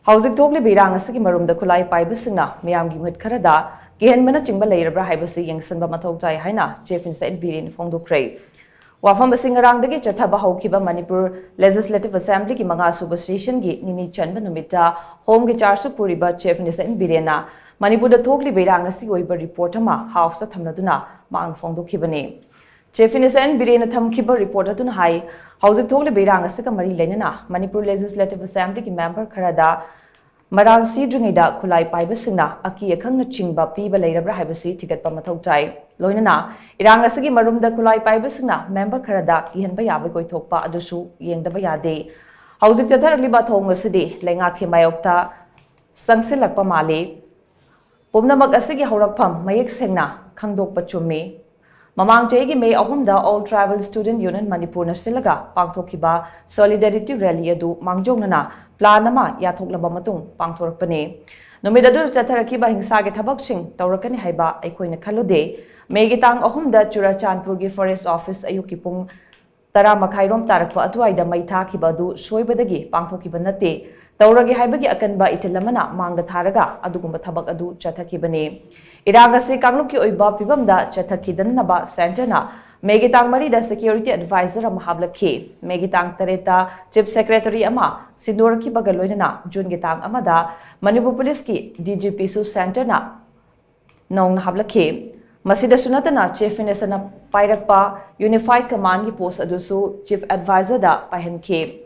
HOUJIK THOKLIBA IRANG ASIGI Marumda Khutlai Paiba Singna MEEYAM MEEHUT KHARADA Kihanbana Chingba Leibra Haibasi Yengshingba Mathou Tai HAINA Chefin Said BIREN PHONGDOKKHRE Wafam Iranggi Chataba Haukiba Manipur Legislative Assembly ki Manga Suba Station gi Nini Chanba Numita Home ki Charsu Puriba Chefin Said BIRENA Manipur the THOKLIBA IRANG ASIGI Oiba Report ama House the Thamnaduna Mang Phongdokkhrene Chefin Said BIREN Thamkiba Report atun hai HOUJIK THOKLIBA IRANG ASIGA Mari Lenana Manipur Legislative Assembly ki member Kharada Maral Sidringida Khutlai Paiba Singna Aki Akhangna Chingba Leibra Leibra Haibasi Tigatpa Mathou Tai Loinana Irang Asigi Marumda Khutlai Paiba Singna member Kharada Kihanbaya Koithokpa Adusu Yengdaba Yade HOUJIK THOKLIBA Thongasidi Lenga Khimayokta Sangsilakpa Mali Pumnamak Asigi Horakpam Mayek Sengna Khangdokpa Chumi Mamang Chegi May Ahumda All Travel Student Union Manipur Silaga Pangthokiba Solidarity Rally Adu Mangjongna Planama Yathoklaba Matung Pangthorpane Numidadu Chatharakiba Hingsagi Thabaksing Taurakani Haiba Aikoina Kalode Megitang Ahumda Churachandpurgi Forest Office Ayukipung Tara Makhairom Tarakpa Atuaida Maithakibadu Soibadagi Pangthokiba Nate Tauragi Haibagi Akanba Itilamana Manga Tharaga Adugumba Thabak Adu Chathakibane Irangasi Kangluki Oiba Pibamda Chathakidanaba Santana Megitang Marida Security Advisor Mahablaki Megitang Tareta Chief Secretary Ama Sindur ki Bagaloina Jun Gitang Amada Manipur Police ki DGP Su Santana Nong Hablaki Masida Sunatana Chief Inesana Pairakpa Unified Command ki post adusu Chief Advisor da Pahenke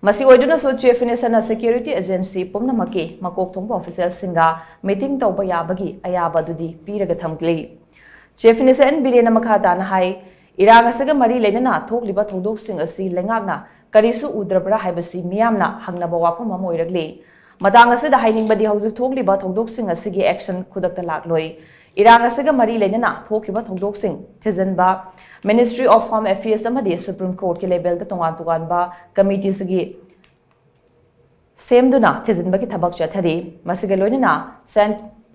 Masi Oiduna so Chief Inesana Security Agency Pumnamaki Makok Thongpa Official Singa Meeting Tauba Yabagi Ayaba Dudi Piragatamgli Chief Inesan BIREN Makhata Hai Irang Asaga Mari Lenana THOKLIBA Thongdoksing Asi Lengagna Karisu Leibra Haibasi MEEYAMna Hangnaba Wapam Moiragli Matang Asida Hainingbadi HOUJIK THOKLIBA Thongdoksing Asigi Action Kudakta Lakloi Irang Asaga Mari Lenana Thokiba Thongdoksing Tizanba Ministry of Home Affairs Amadi Supreme Court ki level da tongan tonganba committee sigi Semduna Tizanba ki thabak chathari Masiga loinana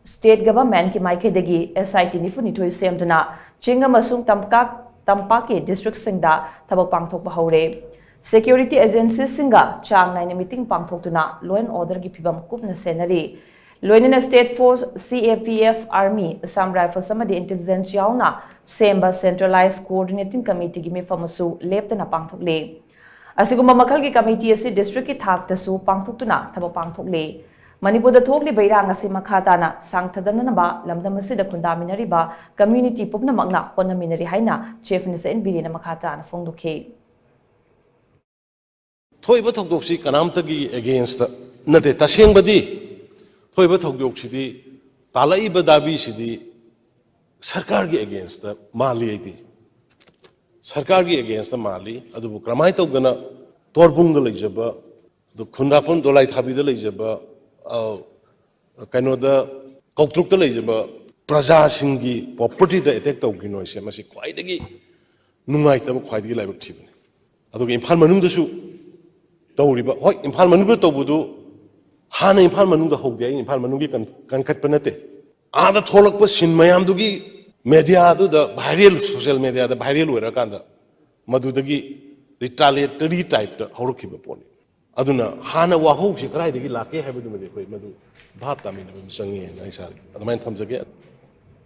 State Government ki Maikedagi SIT Nifunitoi Semduna Chinga Masung Tampaki District Singda Thabak Pangthokpa Haure Security Agencies Singa Chang Naina Meeting Pangthoktuna Law and Order ki Pibam Kupna Senari Loinina State Force CAPF Army Assam Rifles Samadi Intelligence Yauna Semba Centralized Coordinating Committee ki Mifamasu Leptana Pangthokle Asigumba Makal ki Committee asi District ki Thaktasu Pangthoktuna Thabak Pangthokle Manipur the THOKLIBA IRANG asi Makhatana Sangthadanaba Lamdamasida Kundaminariba Community Pupna Magna Honaminari Haina Chief Inesan BIREN Makhatana Phongdokkhe Thoiba Thongdoksi Kanamtagi against Nate Tashengbadi Thoiba Thongdoksi Talaiba Dabi Sidi Sarkargi against the Mali Sarkargi against the Mali Adu Kramaito Gana Torbung the Lejaba the Kundapun Dolai Tabi the Lejaba Kanoda Koktruk the Lejaba Praja Singi property the attack of Ginoise Masi quite again Numaita quite like Tibi Adu in Palmanum the shoe Toriba Hoi in Palmanu Tobudu Hana in Palmanu the Hogday in Palmanugi can cut penate Ada Tholak was MEEYAM Dugi media do the viral social media the viral Werakanda Madudagi retaliatory type the Horokiba pony. Aduna Hana Waho, she cried the Laki Habidu Madu, Bata Sangi and I said, the man comes again.